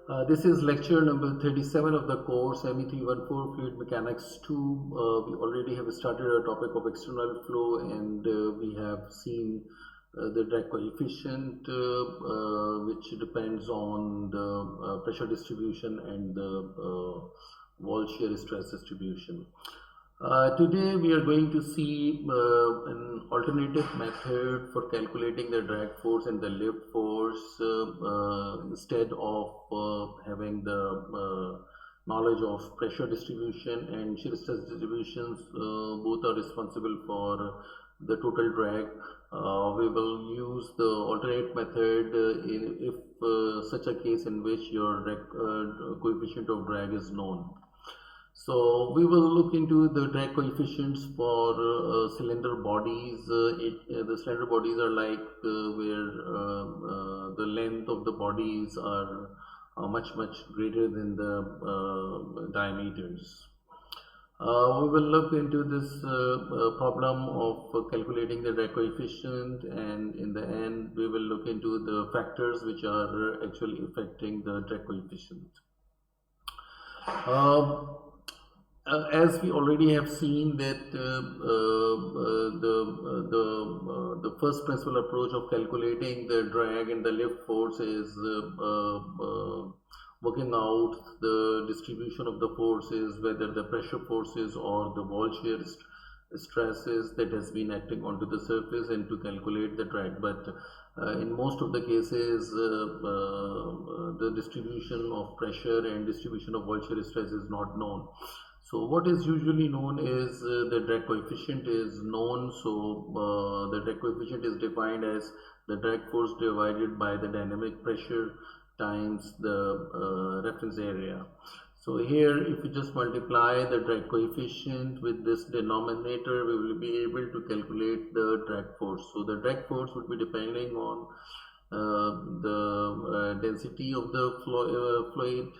This is lecture number 37 of the course ME314 Fluid Mechanics 2. We already have started a topic of external flow, and we have seen the drag coefficient, which depends on the pressure distribution and the wall shear stress distribution. Today we are going to see an alternative method for calculating the drag force and the lift force instead of having the knowledge of pressure distribution and shear stress distributions. Both are responsible for the total drag. We will use the alternate method if such a case in which your coefficient of drag is known. So we will look into the drag coefficients for cylinder bodies. The cylinder bodies are like where the length of the bodies are much greater than the diameters. We will look into this problem of calculating the drag coefficient, and in the end we will look into the factors which are actually affecting the drag coefficient. As we already have seen that the first principal approach of calculating the drag and the lift force is working out the distribution of the forces, whether the pressure forces or the wall shear stresses that has been acting onto the surface, and to calculate the drag. But in most of the cases the distribution of pressure and distribution of wall shear stress is not known. So what is usually known is the drag coefficient is known. So the drag coefficient is defined as the drag force divided by the dynamic pressure times the reference area. So here, if we just multiply the drag coefficient with this denominator, we will be able to calculate the drag force. So the drag force would be depending on the density of the fluid,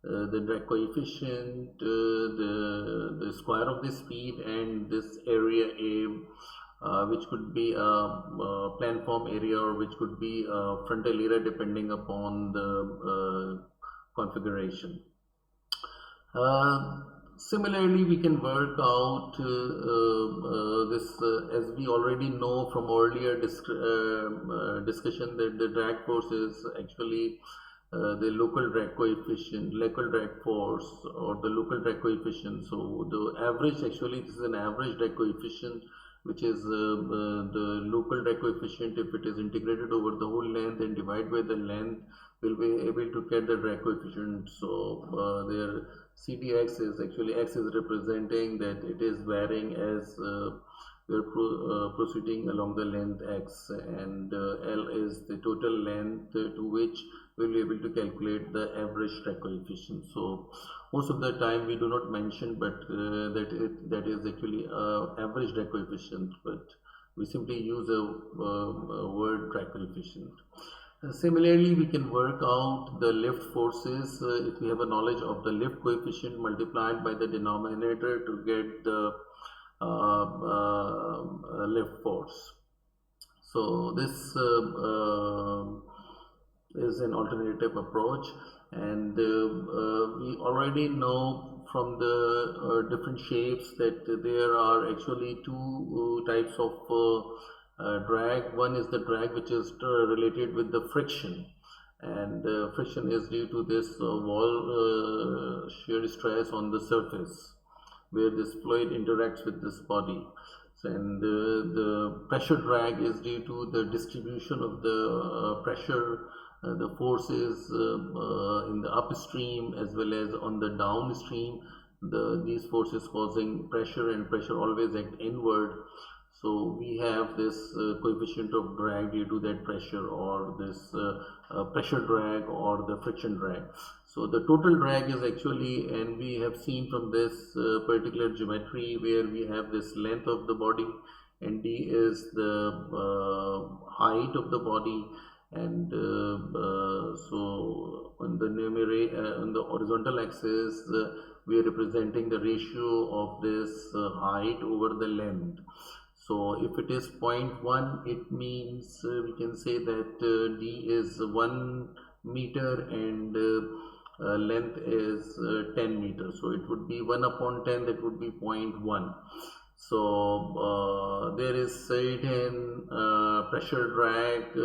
the drag coefficient, the square of the speed, and this area A, which could be a planform area or which could be a frontal area depending upon the configuration. Similarly, we can work out this as we already know from earlier discussion, that the drag force is actually the local drag coefficient, local drag force, or the local drag coefficient. So the average, actually this is an average drag coefficient, which is the local drag coefficient. If it is integrated over the whole length and divided by the length, we'll be able to get the drag coefficient. So their CDX is actually, X is representing that it is varying as we are proceeding along the length X, and L is the total length to which we will be able to calculate the average drag coefficient. So most of the time we do not mention, but that is actually average drag coefficient, but we simply use a word drag coefficient. Similarly, we can work out the lift forces if we have a knowledge of the lift coefficient multiplied by the denominator to get the lift force. So this is an alternative approach, and we already know from the different shapes that there are actually two types of drag. One is the drag which is related with the friction, and friction is due to this wall shear stress on the surface where this fluid interacts with this body. So, and the pressure drag is due to the distribution of the pressure, the forces in the upstream as well as on the downstream. These forces causing pressure, and pressure always act inward. So we have this coefficient of drag due to that pressure, or this pressure drag or the friction drag. So the total drag is actually, and we have seen from this particular geometry where we have this length of the body, and D is the height of the body, and so on the numerator, on the horizontal axis, we are representing the ratio of this height over the length. So if it is 0.1, it means we can say that D is 1 meter, and length is 10 meters. So it would be 1 upon 10, that would be 0.1. So there is certain pressure drag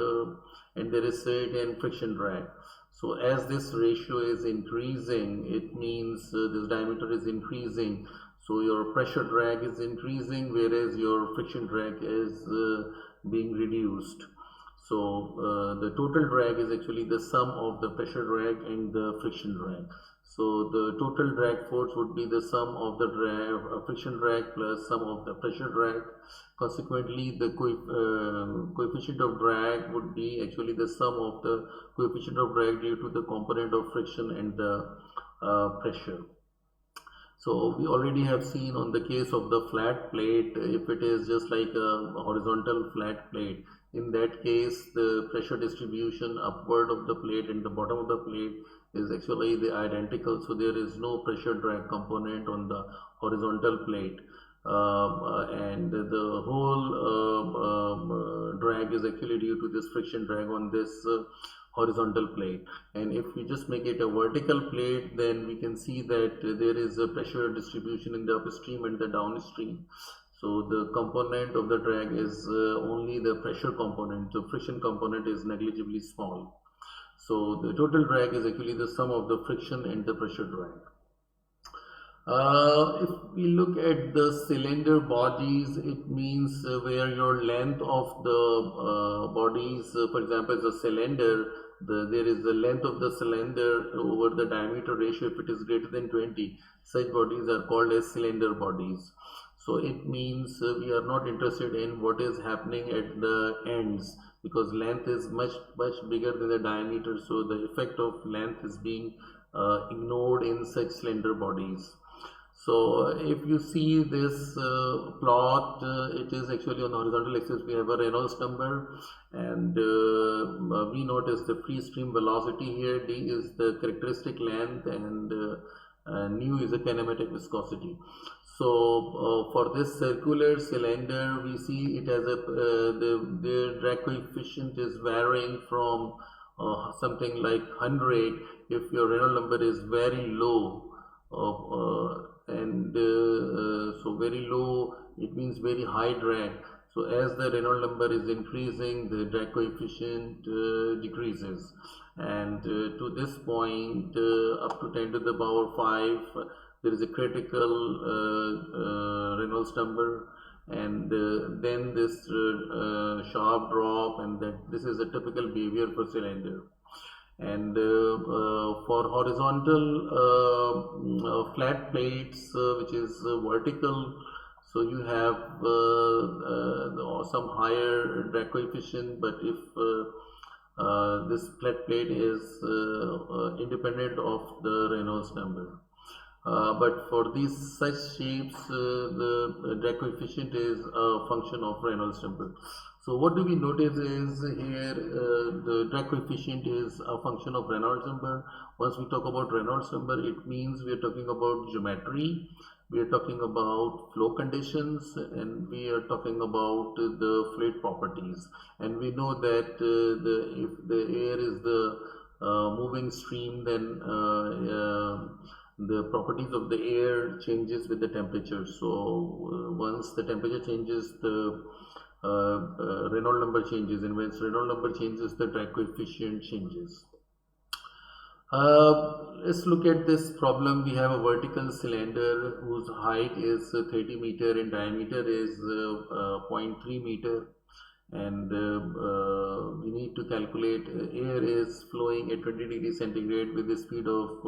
and there is certain friction drag. So as this ratio is increasing, it means this diameter is increasing, so your pressure drag is increasing, whereas your friction drag is being reduced. So the total drag is actually the sum of the pressure drag and the friction drag. So the total drag force would be the sum of the drag, friction drag plus sum of the pressure drag. Consequently, the coefficient of drag would be actually the sum of the coefficient of drag due to the component of friction and the pressure. So we already have seen on the case of the flat plate, if it is just like a horizontal flat plate, in that case the pressure distribution upward of the plate and the bottom of the plate is actually the identical, so there is no pressure drag component on the horizontal plate, and the whole drag is actually due to this friction drag on this horizontal plate. And if we just make it a vertical plate, then we can see that there is a pressure distribution in the upstream and the downstream. So the component of the drag is only the pressure component. The friction component is negligibly small. So the total drag is actually the sum of the friction and the pressure drag. If we look at the cylinder bodies, it means where your length of the bodies, for example, is a cylinder, there is the length of the cylinder over the diameter ratio. If it is greater than 20, such bodies are called as cylinder bodies. So it means we are not interested in what is happening at the ends, because length is much bigger than the diameter, so the effect of length is being ignored in such cylinder bodies. So if you see this plot, it is actually on the horizontal axis we have a Reynolds number, and we notice the free stream velocity here. D is the characteristic length, and nu is the kinematic viscosity. So for this circular cylinder, we see it has a the drag coefficient is varying from something like 100 if your Reynolds number is very low, and so very low, it means very high drag. So as the Reynolds number is increasing, the drag coefficient decreases, and to this point, up to 10 to the power 5, there is a critical Reynolds number, and then this sharp drop, and that this is a typical behavior for cylinder. And for horizontal flat plates, which is vertical, so you have some higher drag coefficient, but if this flat plate is independent of the Reynolds number. But for these such shapes, the drag coefficient is a function of Reynolds number. So what do we notice is here the drag coefficient is a function of Reynolds number. Once we talk about Reynolds number, it means we are talking about geometry, we are talking about flow conditions, and we are talking about the fluid properties. And we know that if the air is the moving stream, then the properties of the air changes with the temperature. So once the temperature changes, the Reynolds number changes, and when Reynolds number changes, the drag coefficient changes. Let's look at this problem. We have a vertical cylinder whose height is 30 meter and diameter is 0.3 meter, and we need to calculate air is flowing at 20 degrees centigrade with the speed of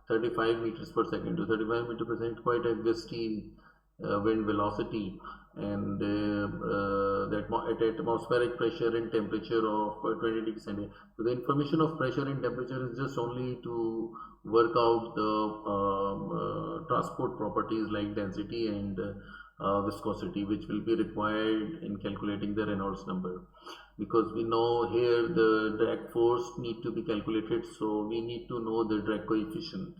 35 meters per second. So 35 meters per second, quite a gusty wind velocity, and that at atmospheric pressure and temperature of 20 degrees centigrade. So the information of pressure and temperature is just only to work out the transport properties like density and viscosity, which will be required in calculating the Reynolds number, because we know here the drag force need to be calculated, so we need to know the drag coefficient.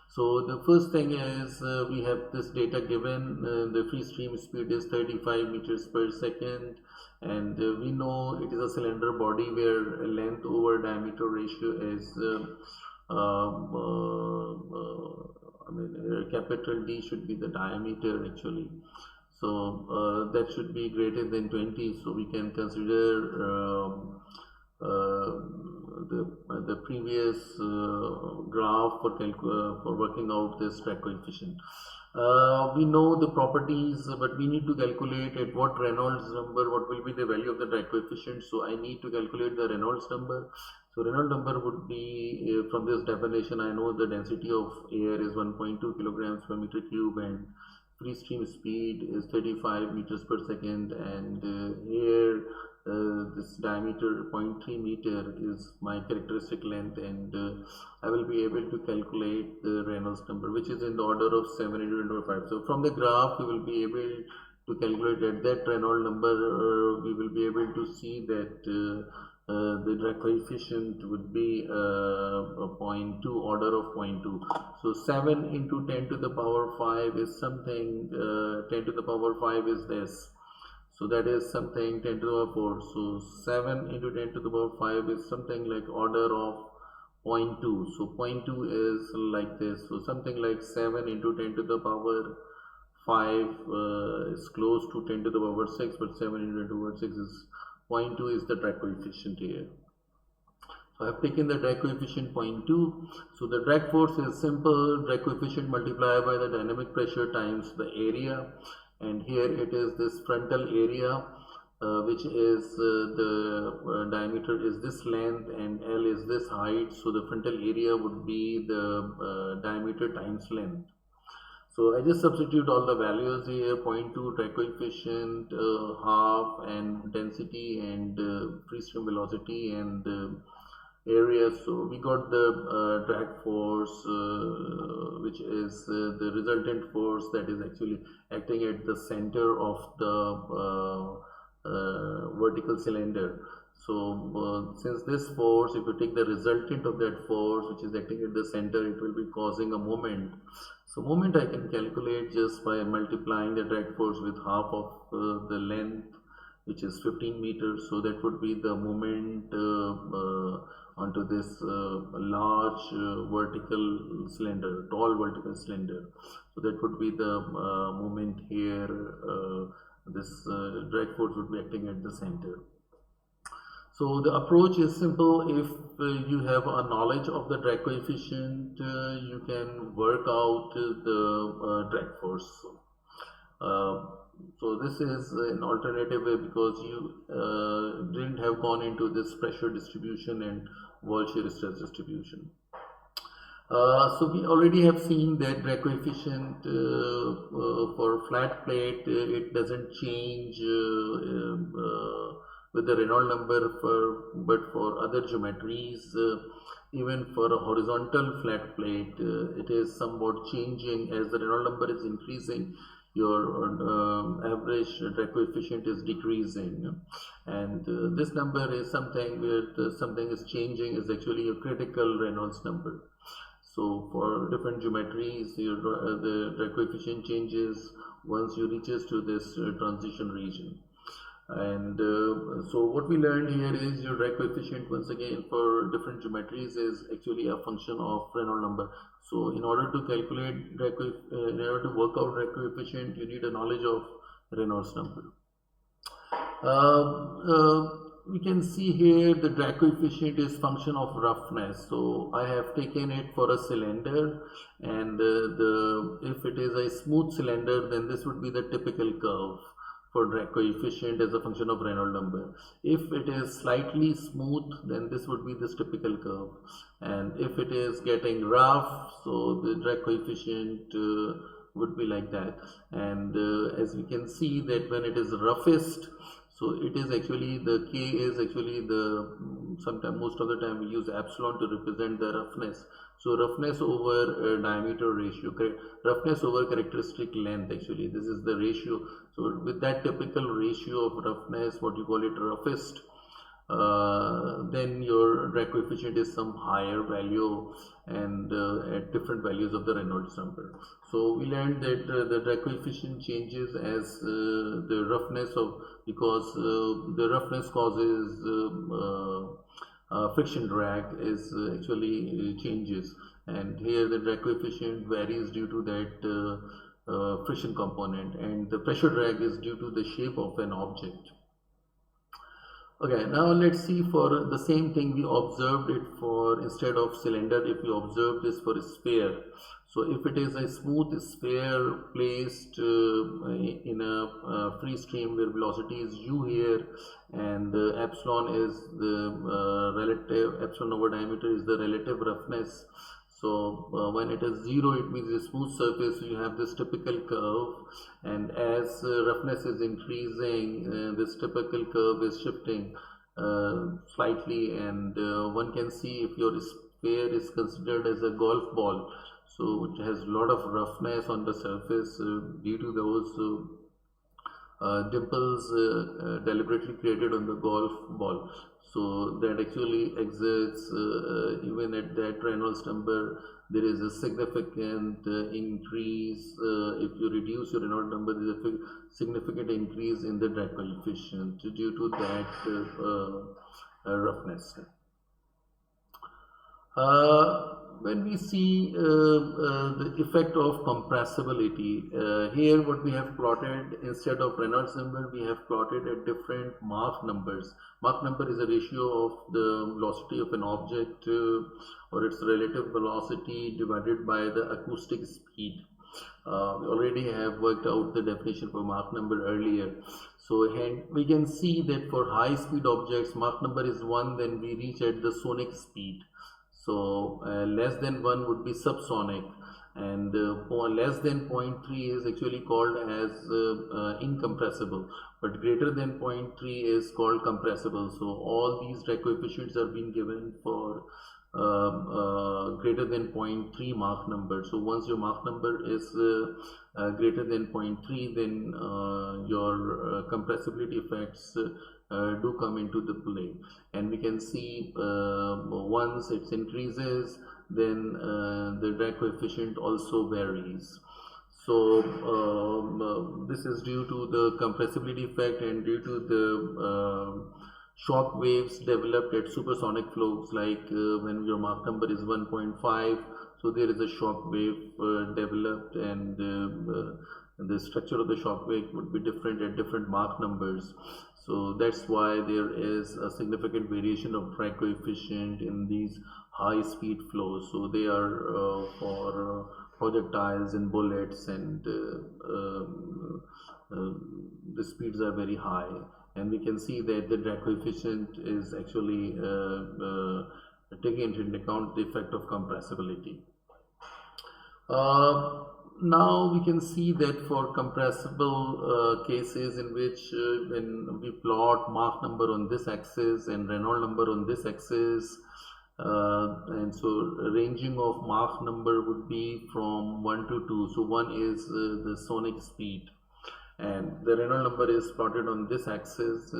So the first thing is we have this data given. The free stream speed is 35 meters per second, and we know it is a cylinder body where length over diameter ratio is I mean, capital D should be the diameter actually. So that should be greater than 20. So we can consider the previous graph for working out this drag coefficient. We know the properties, but we need to calculate at what Reynolds number, what will be the value of the drag coefficient. So I need to calculate the Reynolds number. So Reynolds number would be, from this definition, I know the density of air is 1.2 kilograms per meter cube, and free stream speed is 35 meters per second, and here this diameter 0.3 meter is my characteristic length, and I will be able to calculate the Reynolds number, which is in the order of 7 into 5. So from the graph we will be able to calculate that Reynolds number. We will be able to see that the drag coefficient would be a 0.2, order of 0.2. So 7 into 10 to the power 5 is something, 10 to the power 5 is this. So that is something 10 to the power 4. So 7 into 10 to the power 5 is something like order of 0.2. So 0.2 is like this. So something like 7 into 10 to the power 5 is close to 10 to the power 6, but 7 into 10 to the power 6 is 0.2 is the drag coefficient here. So I have taken the drag coefficient 0.2. So the drag force is simple, drag coefficient multiplied by the dynamic pressure times the area, and here it is this frontal area, which is the diameter is this length and L is this height. So the frontal area would be the diameter times length. So I just substitute all the values here: 0.2 drag coefficient, half, and density, and free stream velocity, and area. So we got the drag force, which is the resultant force that is actually acting at the center of the vertical cylinder. So since this force, if you take the resultant of that force which is acting at the center, it will be causing a moment. So moment I can calculate just by multiplying the drag force with half of the length, which is 15 meters. So that would be the moment onto this large vertical cylinder, tall vertical cylinder. So that would be the moment here. This drag force would be acting at the center. So the approach is simple. If you have a knowledge of the drag coefficient, you can work out the drag force. So this is an alternative way, because you didn't have gone into this pressure distribution and wall shear stress distribution. So we already have seen that drag coefficient for flat plate, it doesn't change with the Reynolds number, but for other geometries, even for a horizontal flat plate, it is somewhat changing. As the Reynolds number is increasing, your average drag coefficient is decreasing, and this number is something where something is changing, is actually a critical Reynolds number. So for different geometries, the drag coefficient changes once you reaches to this transition region. And so what we learned here is your drag coefficient, once again, for different geometries is actually a function of Reynolds number. So in order to calculate in order to work out drag coefficient, you need a knowledge of Reynolds number. We can see here the drag coefficient is function of roughness. So I have taken it for a cylinder, and if it is a smooth cylinder, then this would be the typical curve for drag coefficient as a function of Reynolds number. If it is slightly smooth, then this would be this typical curve, and if it is getting rough, so the drag coefficient would be like that. And as we can see that when it is roughest, so it is actually the K is actually the sometimes most of the time we use epsilon to represent the roughness. So roughness over diameter ratio, roughness over characteristic length, actually this is the ratio. So with that typical ratio of roughness, what you call it roughest, then your drag coefficient is some higher value, and at different values of the Reynolds number. So we learned that the drag coefficient changes as the roughness of, because the roughness causes friction drag is actually changes, and here the drag coefficient varies due to that friction component, and the pressure drag is due to the shape of an object. Okay, now let's see, for the same thing we observed it for, instead of cylinder, if we observe this for a sphere. So if it is a smooth sphere placed in a free stream where velocity is u here, and epsilon is the relative, epsilon over diameter is the relative roughness. So when it is 0, it means a smooth surface, so you have this typical curve, and as roughness is increasing, this typical curve is shifting slightly, and one can see if your sphere is considered as a golf ball, so it has a lot of roughness on the surface due to those dimples deliberately created on the golf ball. So that actually exerts, even at that Reynolds number, there is a significant increase. If you reduce your Reynolds number, there is a significant increase in the drag coefficient due to that roughness. When we see the effect of compressibility, here what we have plotted, instead of Reynolds number, we have plotted at different Mach numbers. Mach number is a ratio of the velocity of an object or its relative velocity divided by the acoustic speed. We already have worked out the definition for Mach number earlier. So we can see that for high speed objects, Mach number is 1, then we reach at the sonic speed. So less than 1 would be subsonic, and less than 0.3 is actually called as incompressible, but greater than 0.3 is called compressible. So all these drag coefficients are being given for greater than 0.3 Mach number. So once your Mach number is greater than 0.3, then your compressibility effects do come into the play, and we can see once it increases, then the drag coefficient also varies. So this is due to the compressibility effect and due to the shock waves developed at supersonic flows, like when your Mach number is 1.5, so there is a shock wave developed, and the structure of the shock wave would be different at different Mach numbers. So that's why there is a significant variation of drag coefficient in these high speed flows. So they are for projectiles and bullets, and the speeds are very high, and we can see that the drag coefficient is actually taking into account the effect of compressibility. Now we can see that for compressible cases, in which when we plot Mach number on this axis and Reynolds number on this axis, and so ranging of Mach number would be from 1 to 2. So 1 is the sonic speed, and the Reynolds number is plotted on this axis.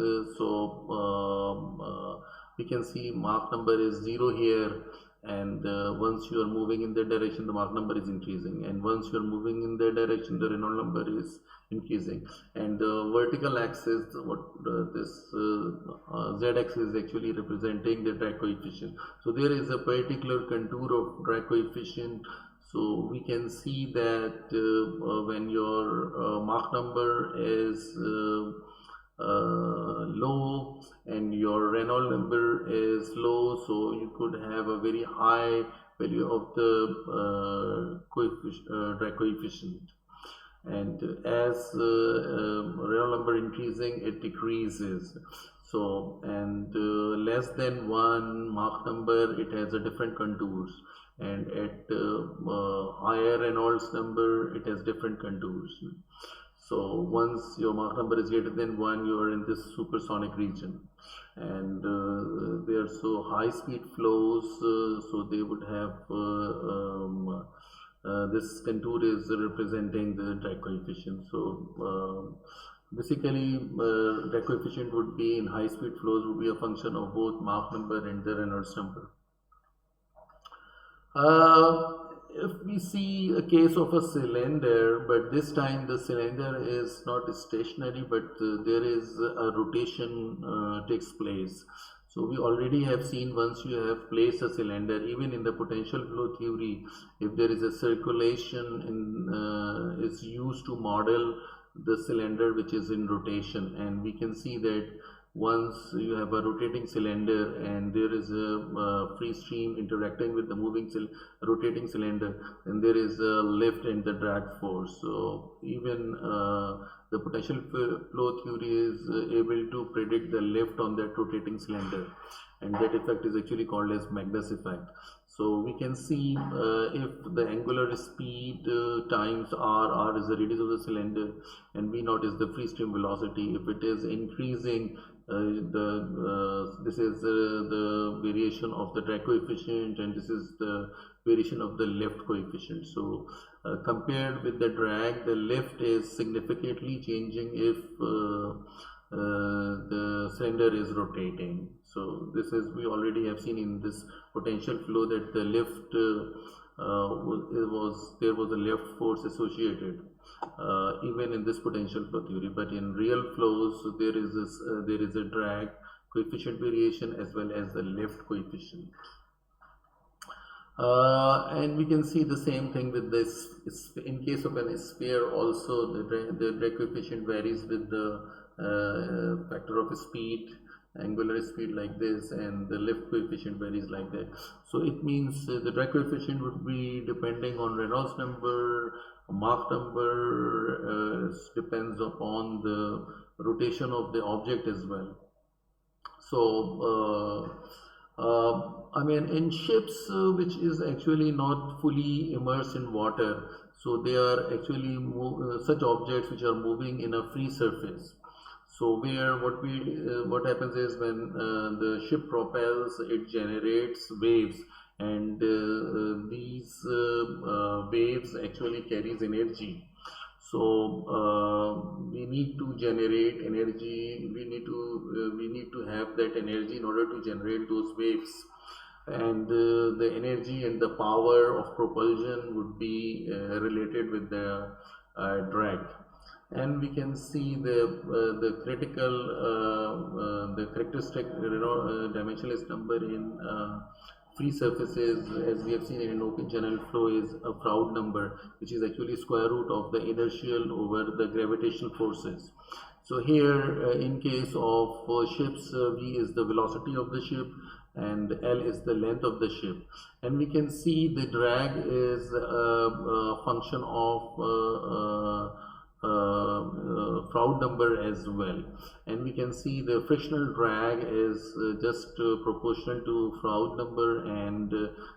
We can see Mach number is 0 here, and once you are moving in that direction, the Mach number is increasing, and once you are moving in that direction, the Reynolds number is increasing. And the vertical axis, this z-axis is actually representing the drag coefficient. So there is a particular contour of drag coefficient. So we can see that when your Mach number is low and your Reynolds number is low, so you could have a very high value of the drag coefficient, and as Reynolds number increasing, it decreases. So, and less than 1 Mach number, it has a different contours, and at higher Reynolds number, it has different contours. So once your Mach number is greater than 1, you are in this supersonic region, and they are so high speed flows, so they would have this contour is representing the drag coefficient. So Basically, drag coefficient would be in high speed flows would be a function of both Mach number and the Reynolds number. If we see a case of a cylinder, but this time the cylinder is not stationary, but there is a rotation takes place. So we already have seen, once you have placed a cylinder, even in the potential flow theory, if there is a circulation is used to model the cylinder which is in rotation, and we can see that once you have a rotating cylinder and there is a free stream interacting with the rotating cylinder, and there is a lift and the drag force. So even the potential flow theory is able to predict the lift on that rotating cylinder, and that effect is actually called as Magnus effect. So we can see if the angular speed times r is the radius of the cylinder, and v0 is the free stream velocity. If it is increasing, this is the variation of the drag coefficient, and this is the variation of the lift coefficient. So compared with the drag, the lift is significantly changing if the cylinder is rotating. So this is, we already have seen in this potential flow that the lift there was a lift force associated even in this potential flow theory, but in real flows there is a drag coefficient variation as well as the lift coefficient. And we can see the same thing with this. In case of a sphere also, the drag coefficient varies with the factor of speed, angular speed like this, and the lift coefficient varies like that. So it means the drag coefficient would be depending on Reynolds number, Mach number, depends upon the rotation of the object as well. So I mean, in ships which is actually not fully immersed in water, so they are actually such objects which are moving in a free surface. So where what happens is, when the ship propels, it generates waves, and these waves actually carries energy. So we need to generate energy. We need to have that energy in order to generate those waves, and the energy and the power of propulsion would be related with the drag. And we can see the critical the characteristic dimensionless number in free surfaces, as we have seen in an open channel flow, is a Froude number, which is actually square root of the inertial over the gravitational forces. So here in case of ships, v is the velocity of the ship and L is the length of the ship, and we can see the drag is a function of Froude number as well, and we can see the frictional drag is just proportional to Froude number, and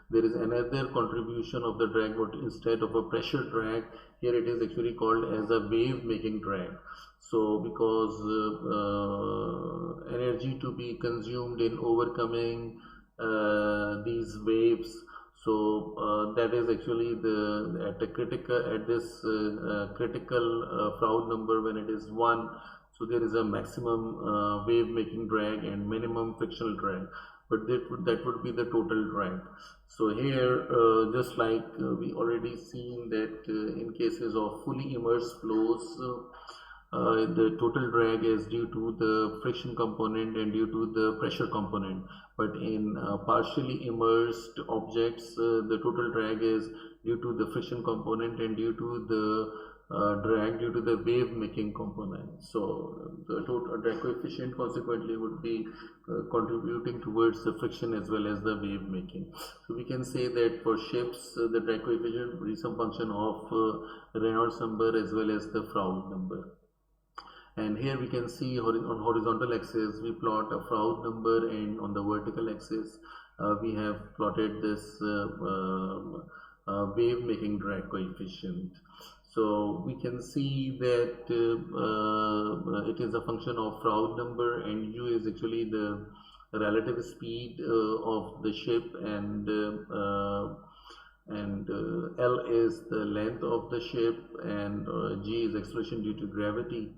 there is another contribution of the drag, but instead of a pressure drag, here it is actually called as a wave making drag. So because energy to be consumed in overcoming these waves, so that is actually at this critical Froude number, when it is 1, so there is a maximum wave making drag and minimum frictional drag, but that would be the total drag. So here just like we already seen that in cases of fully immersed flows, the total drag is due to the friction component and due to the pressure component, but in partially immersed objects, the total drag is due to the friction component and due to the drag due to the wave making component. So the total drag coefficient consequently would be contributing towards the friction as well as the wave making. So we can say that for ships, the drag coefficient would be some function of Reynolds number as well as the Froude number. And here we can see on horizontal axis we plot a Froude number, and on the vertical axis we have plotted this wave making drag coefficient. So we can see that it is a function of Froude number, and u is actually the relative speed of the ship, and L is the length of the ship, and g is acceleration due to gravity.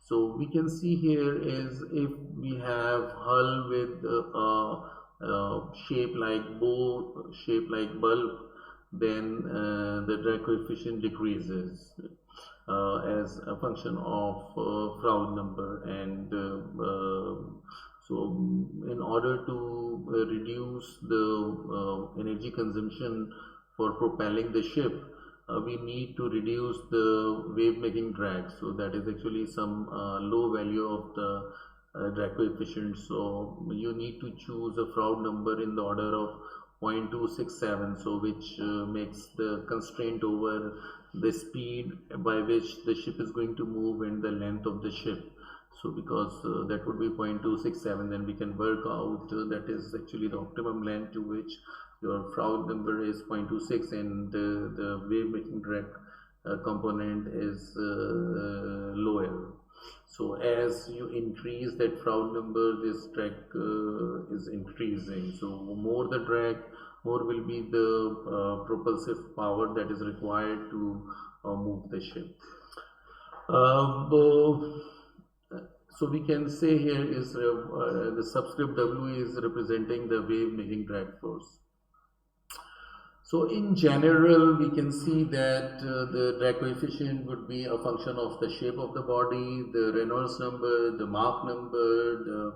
So we can see here is if we have hull with shape like bow, shape like bulb, then the drag coefficient decreases as a function of Froude number. And so in order to reduce the energy consumption for propelling the ship, we need to reduce the wave making drag. So that is actually some low value of the drag coefficient. So you need to choose a Froude number in the order of 0.267, so which makes the constraint over the speed by which the ship is going to move and the length of the ship. So because that would be 0.267, then we can work out that is actually the optimum length to which your Froude number is 0.26, and the wave making drag component is lower. So as you increase that Froude number, this drag is increasing. So more the drag, more will be the propulsive power that is required to move the ship. So we can say here is the subscript W is representing the wave making drag force. So in general, we can see that the drag coefficient would be a function of the shape of the body, the Reynolds number, the Mach number, the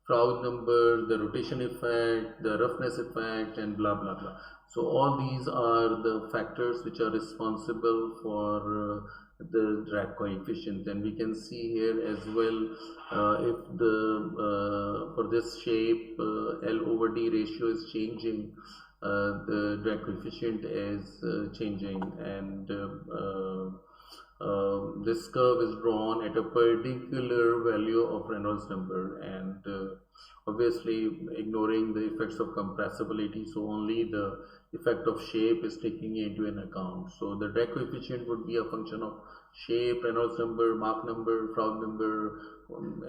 Froude number, the rotation effect, the roughness effect, and blah blah blah. So all these are the factors which are responsible for the drag coefficient. And we can see here as well, if the for this shape L over D ratio is changing, the drag coefficient is changing, and this curve is drawn at a particular value of Reynolds number, and obviously ignoring the effects of compressibility, so only the effect of shape is taking into an account. So the drag coefficient would be a function of shape, Reynolds number, Mach number, Froude number,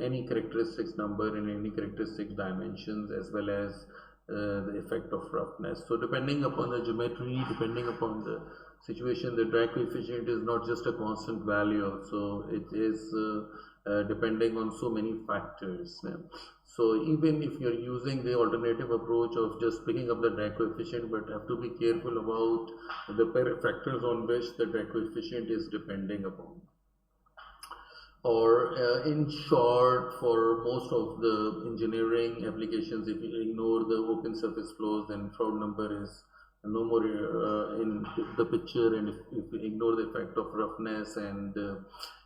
any characteristics number in any characteristic dimensions, as well as the effect of roughness. So depending upon the geometry, depending upon the situation, the drag coefficient is not just a constant value, so it is depending on so many factors. So even if you're using the alternative approach of just picking up the drag coefficient, but have to be careful about the factors on which the drag coefficient is depending upon. Or in short, for most of the engineering applications, if you ignore the open surface flows, then Froude number is no more in the picture, and if you ignore the effect of roughness and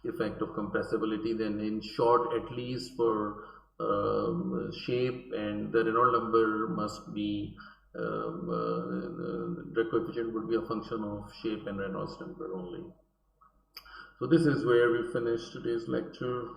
effect of compressibility, then in short, at least for shape, and the Reynolds number must be the coefficient would be a function of shape and Reynolds number only. So this is where we finish today's lecture.